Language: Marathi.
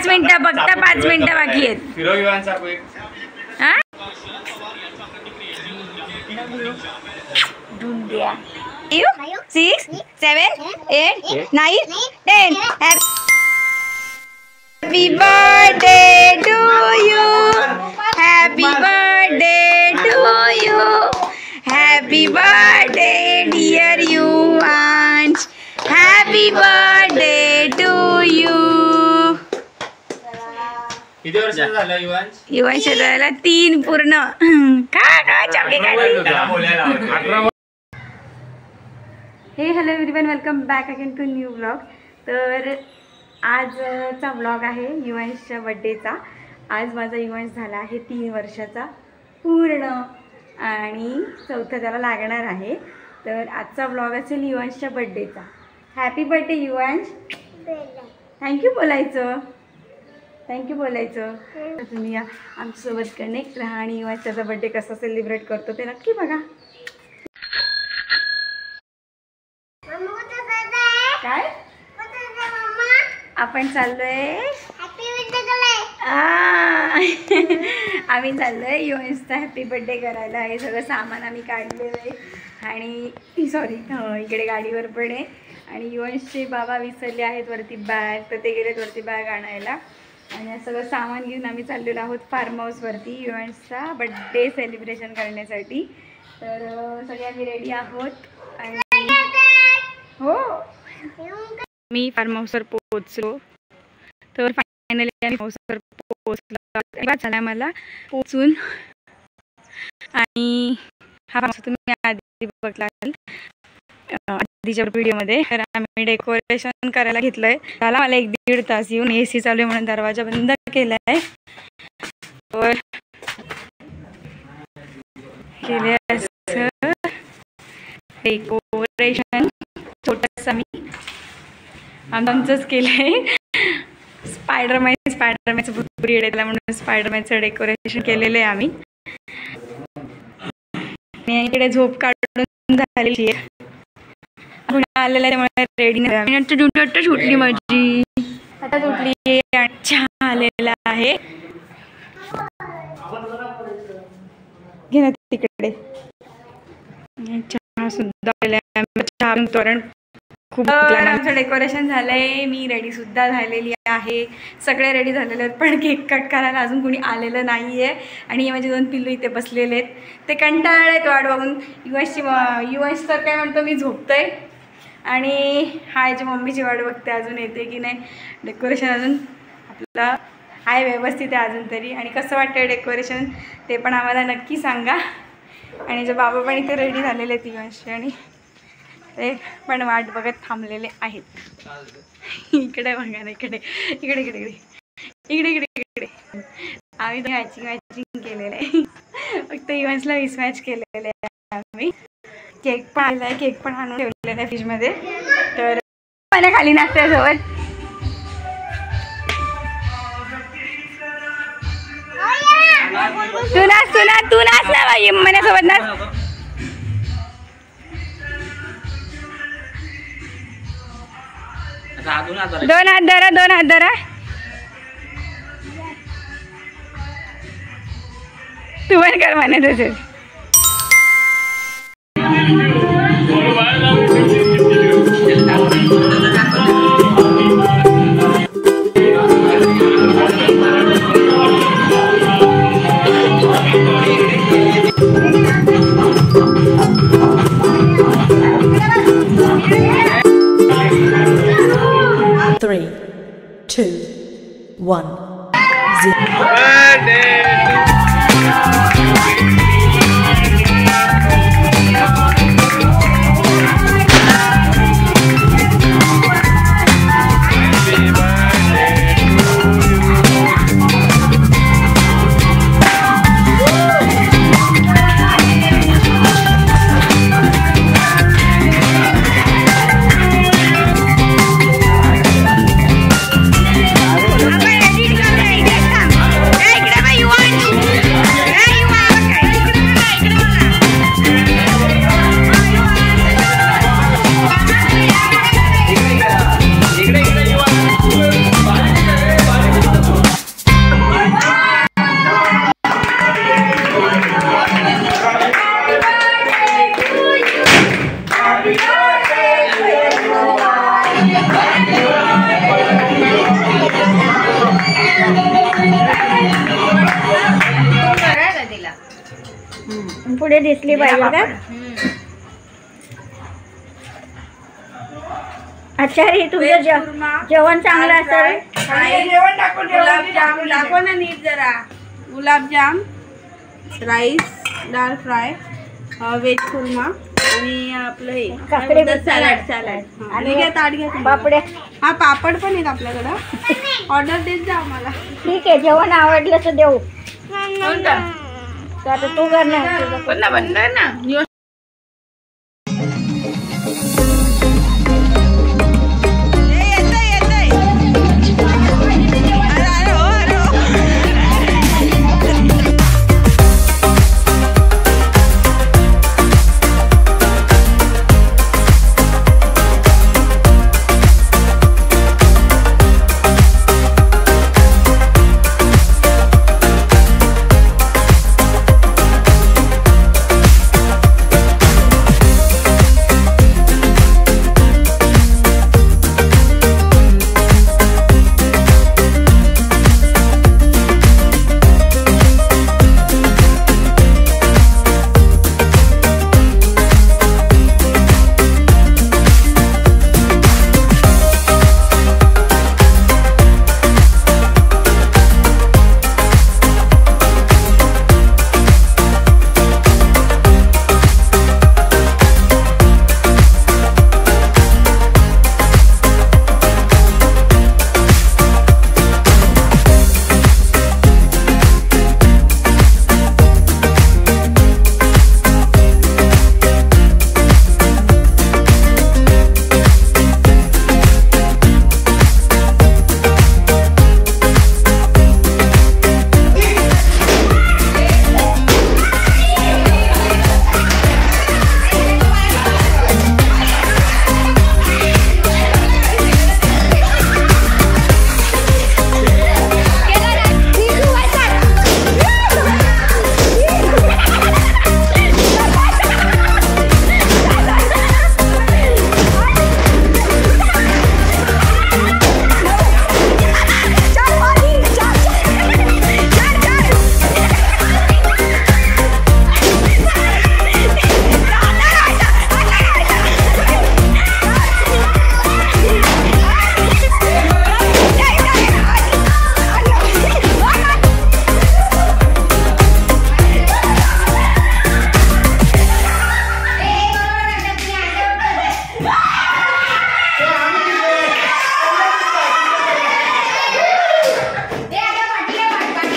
5 मिनिटं फक्त 5 मिनिटं बाकी आहेत. हा 6 7 8 9 10. Happy birthday to you. Happy birthday to you. Happy birthday dear Yuvansh. Happy birthday to you. किती वर्ष झालं युवांश? युवांश झाला 3 पूर्ण. का चॉके काढली. हे hello everyone, welcome back again to new blog. तर आजचा ब्लॉग आहे युवांशच्या बड्डेचा. आज माझा युवांश झाला आहे 3 वर्षाचा पूर्ण आणि 4था त्याला लागणार आहे. तर आजचा ब्लॉग असेल युवांशच्या बड्डेचा. Happy birthday Yuvansh. थँक्यू बोलायचं, थँक्यू बोलायचं. तुम्ही या आमच्यासोबत कनेक्ट राहा आणि युवांशचा बड्डे कसा सेलिब्रेट करतो ते नक्की बघा. काय आपण चाललोय, आम्ही चाललोय युवांशचा हॅपी बर्थडे करायला. हे सगळं सामान आम्ही काढलेलं आहे आणि सॉरी इकडे गाडीवर पण आहे. आणि युवांशचे बाबा विसरले आहेत वरती बॅग, तर ते गेलेत वरती बॅग आणायला. आणि हे सगळं सामान घेऊन आम्ही चाललेलो आहोत फार्म हाऊसवरती युवांशचा बड्डे सेलिब्रेशन करण्यासाठी. तर सगळे आम्ही रेडी आहोत. आणि हो मी फार्म हाऊसवर पोहोचलो. तर फायनली आम्ही हाऊसवर पोहोचलो झाला मला पोचून. आणि हा फार्म तुम्ही आधी बघला आधीच्या व्हिडिओमध्ये. तर आम्ही डेकोरेशन करायला घेतलंय. त्याला मला 1-1.5 तास येऊन AC चालू आहे म्हणून दरवाजा बंद केला आहे. डेकोरेशन छोटंसं आम्ही आमचंच केलं आहे. स्पायडरमॅनचं भरपूर येडे म्हणून स्पायडरमॅनचं डेकोरेशन केलेलं आहे आम्ही. आणि इकडे झोप काढून झालेली आहे. आलेलं त्यामुळे रेडी नाही. आता सुटली माझी, आता सुटली आणि चहा आलेला आहे. घे ना तिकडे चहा सुद्धा चहा तोरण खूप. आमचं डेकोरेशन झालंय. मी रेडी सुद्धा झालेली आहे. सगळे रेडी झालेले आहेत पण केक कट करायला अजून कोणी आलेलं नाही आहे. आणि माझे 2 पिल्लू इथे बसलेले आहेत. ते कंटाळलेत वाट बघून. युवांश तर काय म्हणतो मी झोपतोय आणि हा याची मम्मीची वाट बघते अजून येते की नाही. डेकोरेशन अजून आपलं आहे व्यवस्थित आहे अजून तरी. आणि कसं वाटतं डेकोरेशन ते पण आम्हाला नक्की सांगा. आणि जे बाबा पण इथे रेडी झालेले आहेत युवांशी आणि ते पण वाट बघत थांबलेले आहेत. इकडे बघा ना, इकडे इकडे इकडे इकडे इकडे इकडे इकडे आम्ही तर मॅचिंग केलेलं आहे. फक्त युवांशला मिसमॅच केलेले आहे आम्ही. केक पण आलेला आहे, केक पण आणून ठेवलेला आहे फ्रीजमध्ये. तर मला खाली नाश्त्यासोबत तू नाच ना बाई माझ्यासोबत नाच. दोन हात धरा. तू पण कर म्हणे तुझे. Three, 2, 1, 0. Hey, पुढे दिसली पाहिजे का? आचारी तुझं जेवण चांगलं असेल. गुलाबजाम दाखव ना नीट जरा. गुलाबजाम, राईस, डाळ फ्राय, व्हेज कुर्मा आणि आपलं हे काकडी सॅलड. आणि घ्या ताट घ्या. पापड्या. हा पापड पण आहेत आपल्याकडं. ऑर्डर देत जा आम्हाला. ठीक आहे, जेवण आवडलं तर देऊ. तर आता तू करणार.